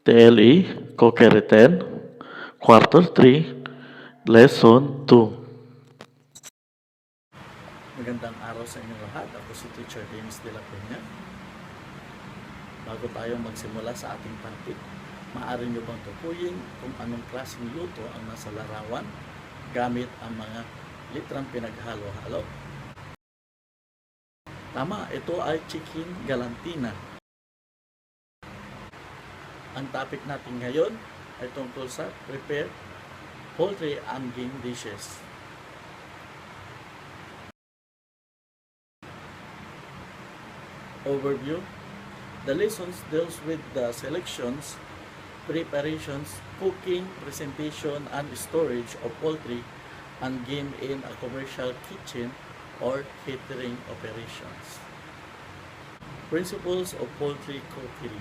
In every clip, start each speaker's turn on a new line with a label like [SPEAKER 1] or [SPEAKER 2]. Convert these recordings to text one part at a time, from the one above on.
[SPEAKER 1] TLE, COOKERY 10, Quarter 3, Lesson 2.
[SPEAKER 2] Magandang araw sa inyong lahat. Ako si Teacher James de la Peña. Bago tayo magsimula sa ating topic, maaari nyo bang tukuyin kung anong klaseng luto ang nasa larawan gamit ang mga litrang pinaghalo-halo? Tama, ito ay chicken galantina. Ang topic natin ngayon ay tungkol sa prepare poultry and game dishes. Overview. The lessons deals with the selections, preparations, cooking, presentation, and storage of poultry and game in a commercial kitchen or catering operations. Principles of poultry cookery.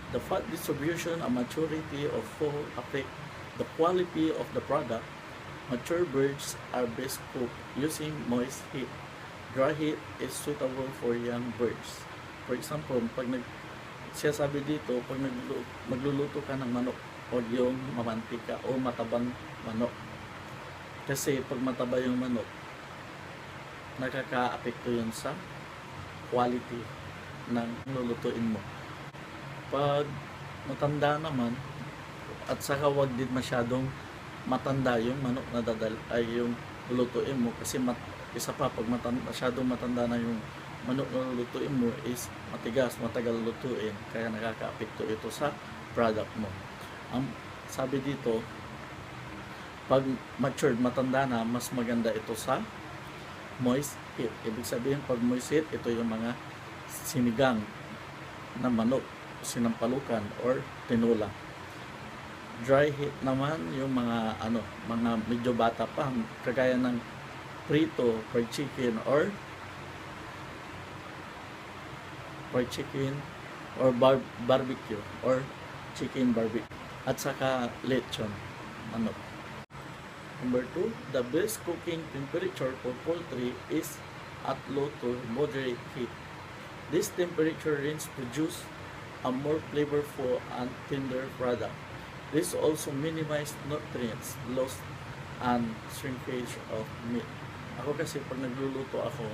[SPEAKER 2] The fat distribution and maturity of fowl affect the quality of the product. Mature birds are best cooked using moist heat. Dry heat is suitable for young birds. For example, pag sabi dito, pag magluluto ka ng manok, o yung mamantika o matabang manok. Kasi pag mataba yung manok, nakaka-apekto yun sa quality ng lulutuin mo. Pag matanda naman, at saka wag din masyadong matanda yung manok na ay yung lulutuin mo, kasi isa pa, pag masyadong matanda na yung manok na lulutuin mo is matigas, matagal lutuin, kaya nakaka-apekto ito sa product mo. Ang sabi dito, pag matured, matanda na, mas maganda ito sa moist heat. Ibig sabihin, pag moist heat, ito yung mga sinigang na manok, sinampalukan or tinula. Dry heat naman yung mga mga medyo bata pa, kagaya ng prito, fried chicken or barbecue or chicken barbecue, at saka lechon manok. Number 2, the best cooking temperature for poultry is at low to moderate heat. This temperature range produce a more flavorful and tender product. This also minimize nutrients loss and shrinkage of meat. Ako kasi pag nagluluto ako,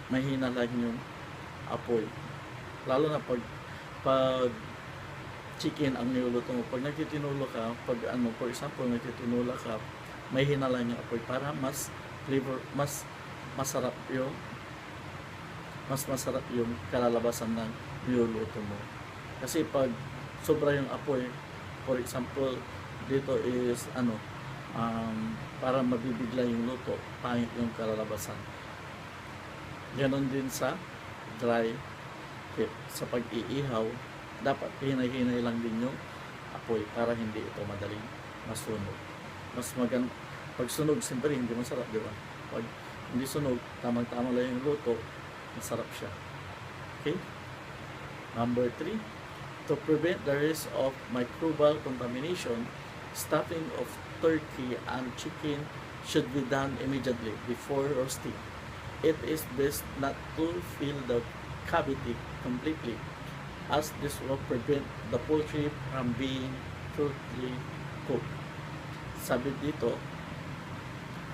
[SPEAKER 2] mahina lang yung apoy. Lalo na pag chicken ang niluluto mo. Pag nagtitinulo ka, for example, nagtitinulo ka, mahina lang yung apoy para mas flavor, mas masarap yung kalalabasan ng niluluto mo. Kasi pag sobra yung apoy, for example, dito is para mabibigla yung luto, pangit yung kalalabasan. Ganon din sa dry heat. Sa pag-iihaw, dapat hinay-hinay lang din yung apoy para hindi ito madaling masunog. Mas maganda, pag sunog, siyempre hindi masarap, di ba? Pag hindi sunog, tamang-tama lang yung luto, masarap siya. Okay? Number 3, to prevent the risk of microbial contamination, stuffing of turkey and chicken should be done immediately before roasting. It is best not to fill the cavity completely, as this will prevent the poultry from being thoroughly cooked. Sabi dito,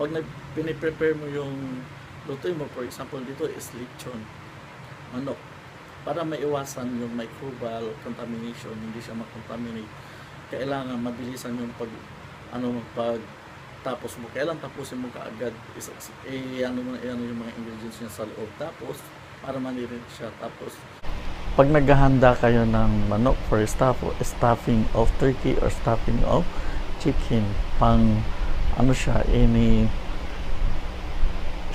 [SPEAKER 2] pag piniprepare mo yung luto mo, for example dito is lechon manok, para maiwasan yung microbial contamination, hindi siya makontaminate, kailangan mabilisan yung tapos mo, kailan tapusin mo kaagad ano yung mga ingredients niya sa loob, tapos para manirin siya. Tapos pag naghahanda kayo ng manok for stuffing of turkey or stuffing of chicken, pang any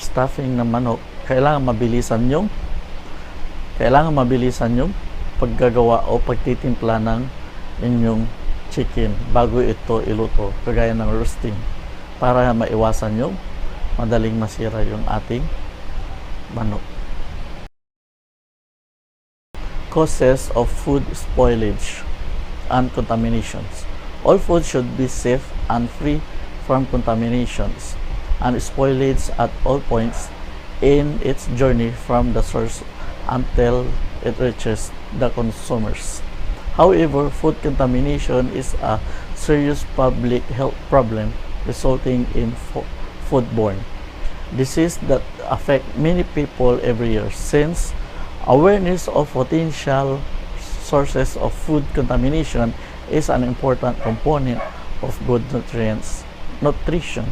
[SPEAKER 2] stuffing ng manok, kailangan mabilisan yung paggagawa o pagtitimpla ng inyong chicken bago ito iluto, kagaya ng roasting, para maiwasan yung madaling masira yung ating manok. Causes of food spoilage and contaminations. All food should be safe and free from contaminations and spoilage at all points in its journey from the source until it reaches the consumers. However, food contamination is a serious public health problem resulting in foodborne disease that affect many people every year. Since awareness of potential sources of food contamination is an important component of good nutrition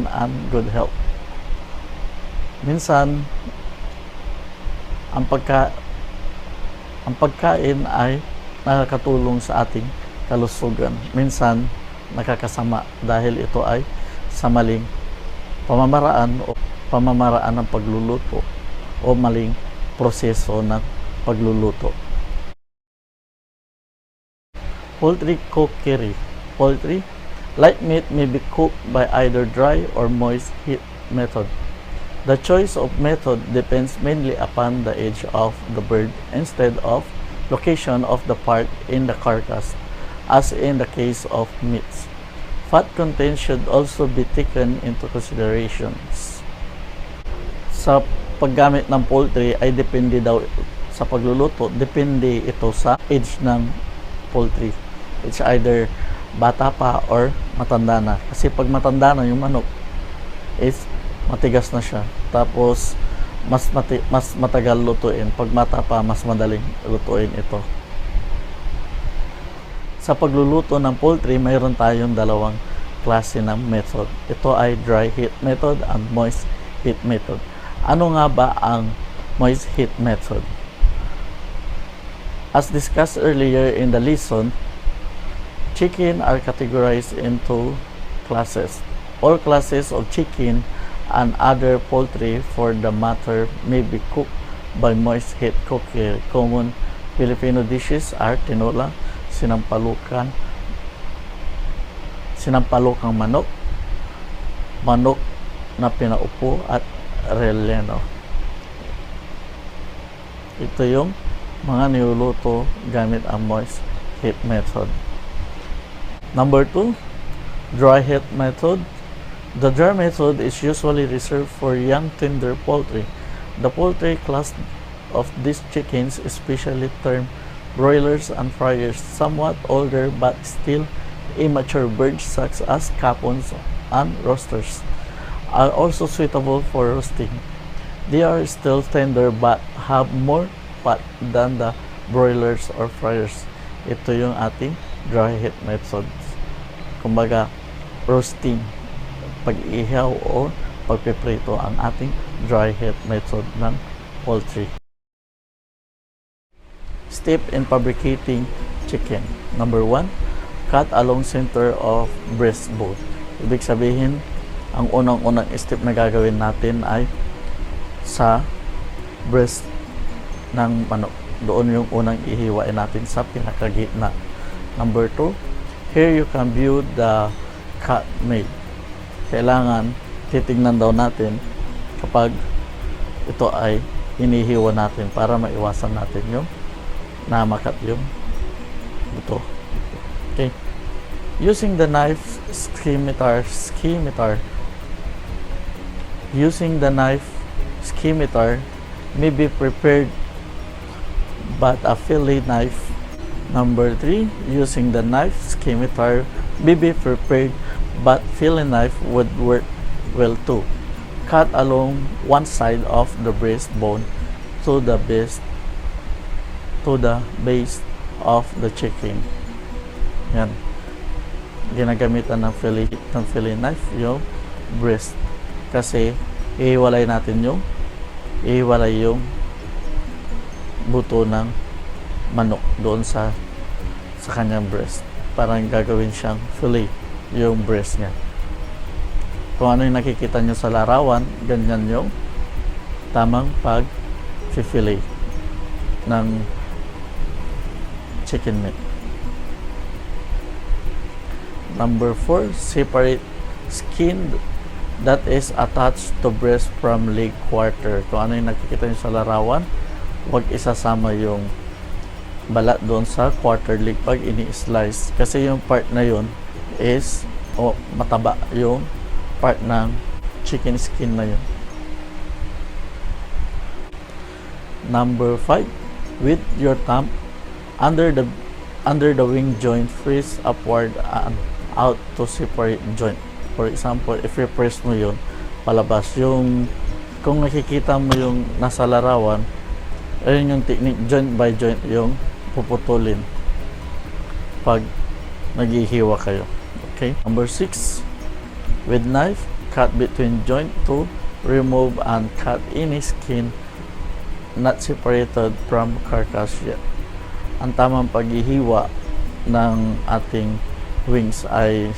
[SPEAKER 2] and good health. Minsan, ang pagkain ay nakakatulong sa ating kalusugan. Minsan, nakakasama dahil ito ay sa maling pamamaraan ng pagluluto o maling proseso ng pagluluto. Poultry cookery. Poultry, like meat, may be cooked by either dry or moist heat method. The choice of method depends mainly upon the age of the bird instead of location of the part in the carcass, as in the case of meats. Fat content should also be taken into considerations. Sa paggamit ng poultry ay depende daw sa pagluluto, depende ito sa age ng poultry. It's either bata pa or matanda na. Kasi pag matanda na yung manok, is matigas na siya. Tapos, mas matagal lutuin. Pag mata pa, mas madaling lutuin ito. Sa pagluluto ng poultry, mayroon tayong dalawang klase ng method. Ito ay dry heat method and moist heat method. Ano nga ba ang moist heat method? As discussed earlier in the lesson, chicken are categorized into classes. All classes of chicken and other poultry for the matter may be cooked by moist heat cookery. Common Filipino dishes are tinola, sinampalukang manok, manok na pinaupo at relleno. Ito yung mga niluluto gamit ang moist heat method. Number 2, dry heat method. The dry method is usually reserved for young tender poultry. The poultry class of these chickens, especially termed broilers and fryers, somewhat older but still immature birds such as capons and roosters, are also suitable for roasting. They are still tender but have more fat than the broilers or fryers. Ito yung ating dry heat method. Kumbaga, roasting, pag-ihaw o pagpiprito ang ating dry heat method ng poultry. Step in fabricating chicken. Number 1, cut along center of breastbone. Ibig sabihin, ang unang-unang step na gagawin natin ay sa breast ng manok. Doon yung unang ihiwain natin sa pinakagitna. Number 2, here you can view the cut made. Kailangan titignan daw natin kapag ito ay inihiwa natin para maiwasan natin yung namakat yung buto. Okay. Using the knife scimitar. Using the knife scimitar may be prepared but a fillet knife. Number 3, using the knife scimitar may be prepared but fillet knife would work well too. Cut along one side of the breastbone to the base of the chicken. Yan. Ginagamitan ng fillet knife yung breast. Kasi ihiwalay yung buto ng manok doon sa kanyang breast. Parang gagawin siyang fillet yung breast niya. Kung ano yung nakikita nyo sa larawan, ganyan yung tamang pag-fillet ng chicken meat. Number 4, separate skin that is attached to breast from leg quarter. Kung ano yung nakikita nyo sa larawan, huwag isasama yung balat doon sa quarter leg pag ini-slice. Kasi yung part na yun is mataba yung part ng chicken skin na yun. Number 5, with your thumb, Under the wing joint, press upward and out to separate joint. For example, if i-press mo yun, palabas. Kung nakikita mo yung nasa larawan, ayun yung technique, joint by joint yung puputulin pag naghihiwa kayo. Okay? Number 6, with knife, cut between joint to remove and cut any skin not separated from carcass yet. Ang tamang paghihiwa ng ating wings ay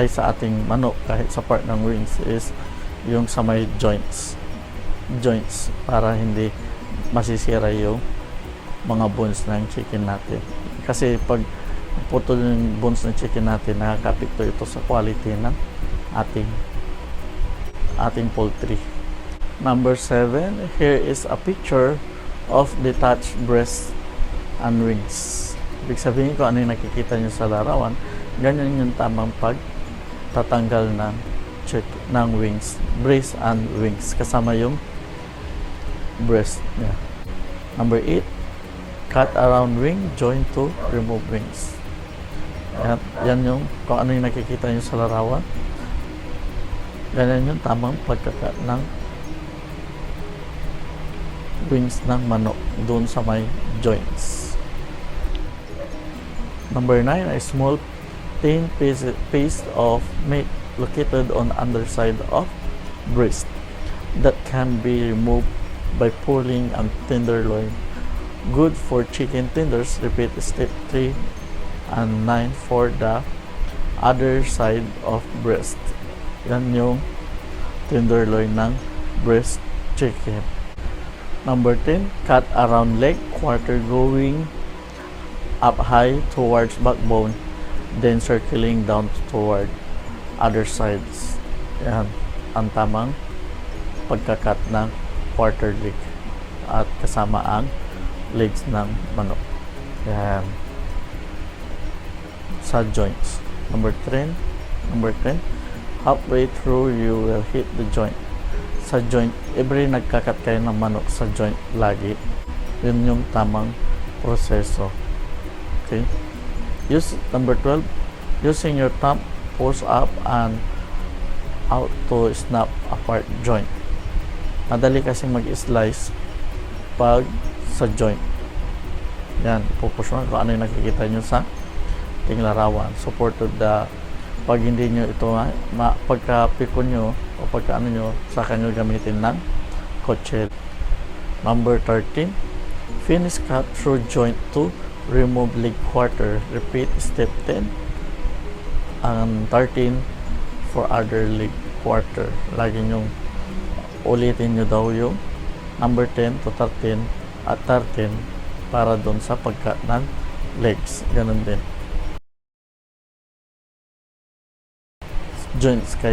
[SPEAKER 2] sa ating manok, kahit sa part ng wings, is yung sa may joints para hindi masisira yung mga bones ng chicken natin. Kasi pag putol yung bones ng chicken natin, nakakapekto ito sa quality ng ating poultry. Number 7, here is a picture of detached breast and wings. Ibig sabihin ko ano yung nakikita nyo sa larawan, ganyan yung tamang pagtatanggal ng wings, breast and wings, kasama yung breast niya. Number 8, cut around wing joint to remove wings. Yan yung kung ano yung nakikita nyo sa larawan, ganyan yung tamang pagkakat ng wings ng manok doon sa may joints. Number 9, a small thin piece of meat located on the underside of breast that can be removed by pulling and tenderloin. Good for chicken tenders. Repeat step 3 and 9 for the other side of breast. Yan yung tenderloin ng breast chicken. Number 10, cut around leg, quarter going up high towards backbone, then circling down toward other sides. Yan ang tamang pagkakat ng quarter leg at kasama ang legs ng manok. Yan sa joints. Number 10, halfway through you will hit the joint. Sa joint, every nagkakat kayo ng manok sa joint lagi, yun yung tamang proseso. Okay? Number 12, using your thumb, push up and out to snap apart joint. Madali kasi mag-slice pag sa joint. Yan, pupush mo kung ano yung nakikita nyo sa ating larawan. Supported pag hindi nyo ito, pagka-piko nyo o pagka-ano nyo, saka nyo gamitin ng kotse. Number 13, finish cut through joint to remove leg quarter. Repeat step 10 and 13 for other leg quarter. Lagi nyong ulitin nyo daw yung number 10 to 13 at 13 para doon sa pagkat ng legs. Ganun din.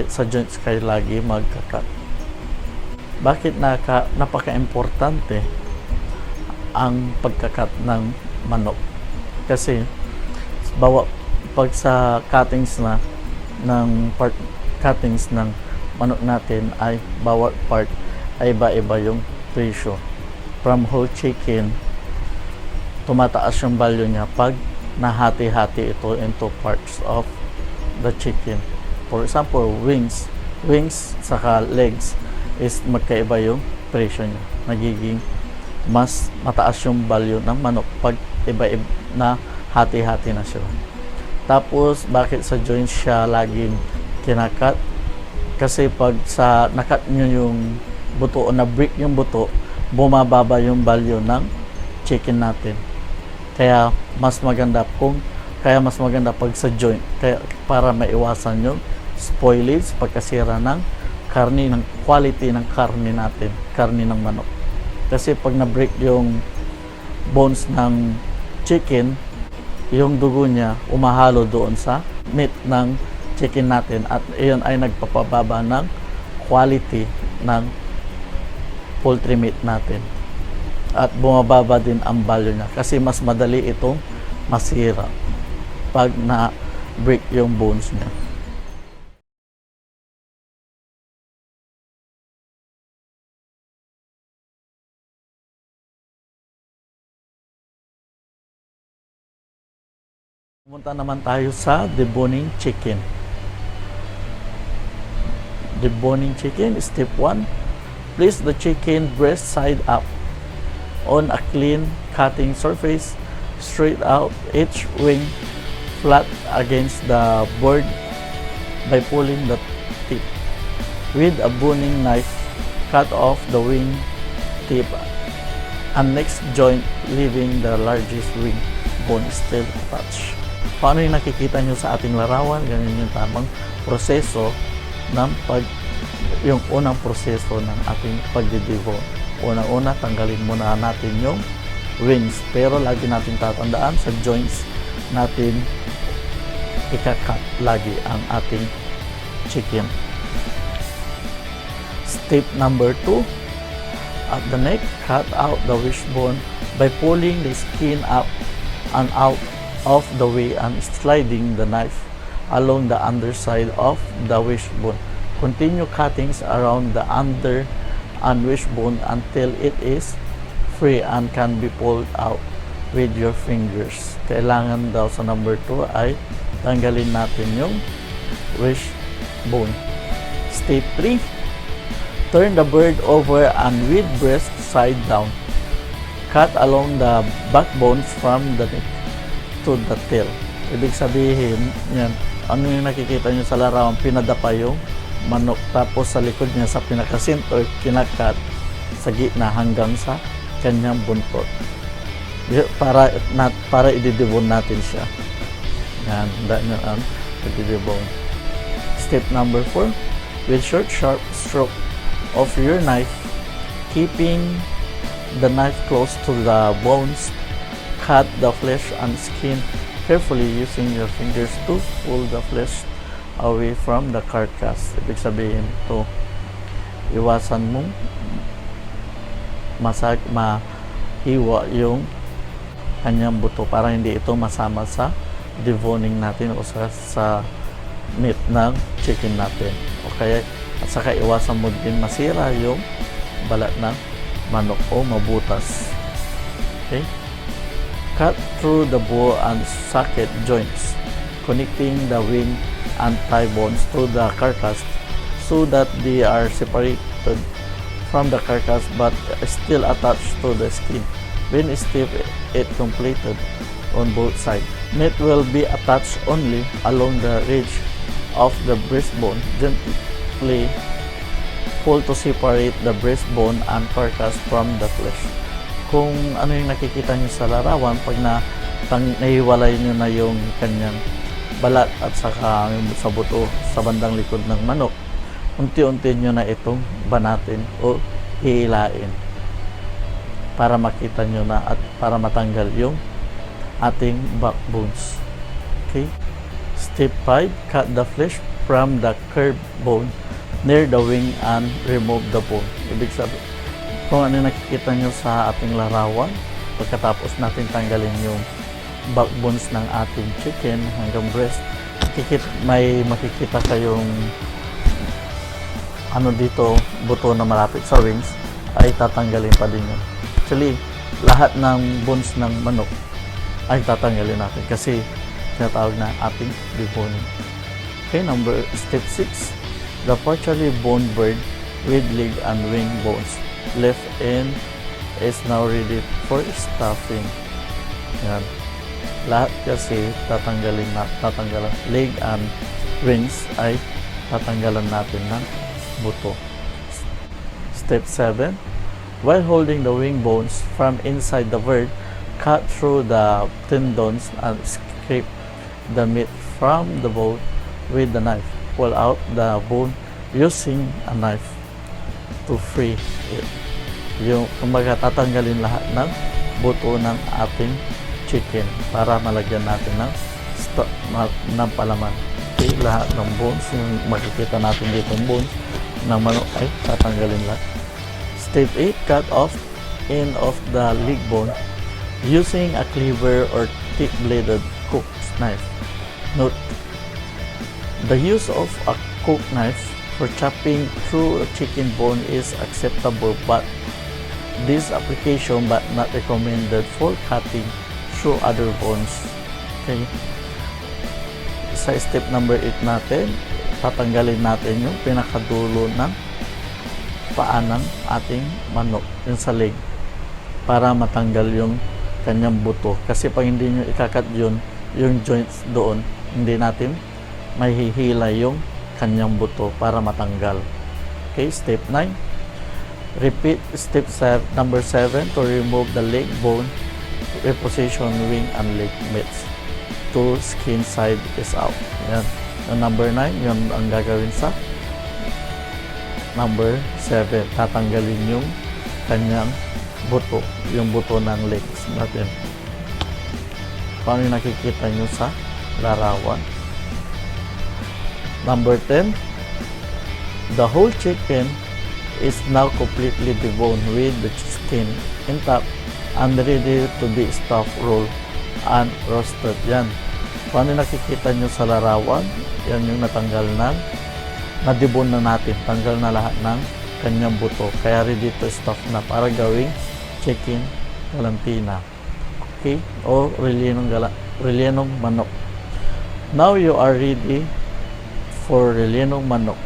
[SPEAKER 2] Sa joints kayo lagi magkakat. Bakit napaka-importante ang pagkakat ng manok? Kasi pag sa cuttings ng manok natin ay bawat part ay iba-iba yung presyo. From whole chicken, tumataas yung value niya pag nahati-hati ito into parts of the chicken. For example, wings saka legs is magkaiba yung presyo niya. Nagiging mas mataas yung value ng manok pag iba-iba na hati-hati na siya. Tapos, bakit sa joints siya laging kinakat? Kasi pag nakat nyo yung buto o na-break yung buto, bumababa yung value ng chicken natin. Kaya mas maganda pag sa joint, kaya para maiwasan yung spoilage, pagkasira ng karne, ng quality ng karne natin, karne ng manok. Kasi pag na-break yung bones ng chicken, yung dugo niya umahalo doon sa meat ng chicken natin at iyon ay nagpapababa ng quality ng poultry meat natin. At bumababa din ang value niya kasi mas madali itong masira pag na-break yung bones niya. Pumunta naman tayo sa deboning chicken. Deboning chicken, step 1. Place the chicken breast side up on a clean cutting surface, straight out each wing flat against the board by pulling the tip. With a boning knife, cut off the wing tip and next joint, leaving the largest wing bone still attached. Paano yung nakikita nyo sa ating larawan? Ganyan yung tamang proseso ng yung unang proseso ng ating pagdidebone. Una-una, tanggalin muna natin yung wings. Pero lagi natin tatandaan sa joints natin ika-cut lagi ang ating chicken. Step number 2, at the neck, cut out the wishbone by pulling the skin up and out of the way and sliding the knife along the underside of the wishbone. Continue cuttings around the under and wishbone until it is free and can be pulled out with your fingers. Kailangan daw sa number 2 ay tanggalin natin yung wishbone. Step 3, turn the bird over and with breast side down. Cut along the backbones from the neck to the tail. Ibig sabihin, yan, ano yung nakikita nyo sa larawan, pinadapa yung manok, tapos sa likod niya sa pinaka-center, kinakat sa gitna hanggang sa kanyang buntot. Para ididebone natin siya. Yan, dahil ang ididebone. Step number 4, with short sharp stroke of your knife, keeping the knife close to the bones, cut the flesh and skin carefully using your fingers to pull the flesh away from the carcass. Ibig sabihin ito, iwasan mong mahiwa yung kanyang buto para hindi ito masama sa deboning natin o sa meat ng chicken natin. O kaya, at saka iwasan mo din masira yung balat ng manok o mabutas. Okay? Cut through the bow and socket joints, connecting the wing and thigh bones to the carcass so that they are separated from the carcass but still attached to the skin. When step it completed on both sides, meat will be attached only along the ridge of the breastbone. Gently pull to separate the breastbone and carcass from the flesh. Kung ano yung nakikita nyo sa larawan, pag nahiwalay nyo na yung kanyang balat at saka yung sa buto sa bandang likod ng manok, unti-unti nyo na itong banatin o hihilain para makita nyo na at para matanggal yung ating backbones. Okay? Step 5, cut the flesh from the curved bone near the wing and remove the bone. Ibig sabihin, kung ano nakikita nyo sa ating larawan, pagkatapos natin tanggalin yung backbones ng ating chicken hanggang breast, may makikita kayong ano dito, buto na malapit sa wings, ay tatanggalin pa din yun. Actually, lahat ng bones ng manok ay tatanggalin natin kasi tinatawag na ating deboning. Okay, step 6, the partially boned bird with leg and wing bones left in is now ready for stuffing. Yan. Lahat kasi tatanggalan leg and wings ay tatanggalan natin ng buto. Step 7, while holding the wing bones from inside the bird, cut through the tendons and scrape the meat from the bone with the knife. Pull out the bone using a knife to free it. Yung kumbaga tatanggalin lahat ng buto ng ating chicken para malagyan natin ng palaman. Okay, lahat ng bones, yung makikita natin dito ng bones ng manok ay tatanggalin lahat. Step 8, cut off end of the leg bone using a cleaver or thick-bladed cook's knife. Note, the use of a cook knife for chopping through a chicken bone is acceptable, but this application but not recommended for cutting through other bones. Okay, sa step number 8 natin, tatanggalin natin yung pinakadulo ng paa ng ating manok, yung sa leg, para matanggal yung kanyang buto. Kasi pag hindi nyo ikakat yun, yung joints doon, hindi natin mahihila yung kanyang buto para matanggal. Okay, step 9. Repeat step number 7 to remove the leg bone, reposition wing and leg meats to skin side is out. Yan. Yung number 9, yun ang gagawin sa number 7. Tatanggalin yung kanyang buto, yung buto ng legs natin. Paano yung nakikita nyo sa larawan. Number 10, the whole chicken is now completely deboned with the skin intact and ready to be stuffed, rolled, and roasted. Yan. Paano nakikita nyo sa larawan? Yan yung natanggal na-debone na natin. Tanggal na lahat ng kanyang buto. Kaya ready to stuff na para gawing chicken galantina. Okay? O rellenong manok. Now you are ready for rellenong manok.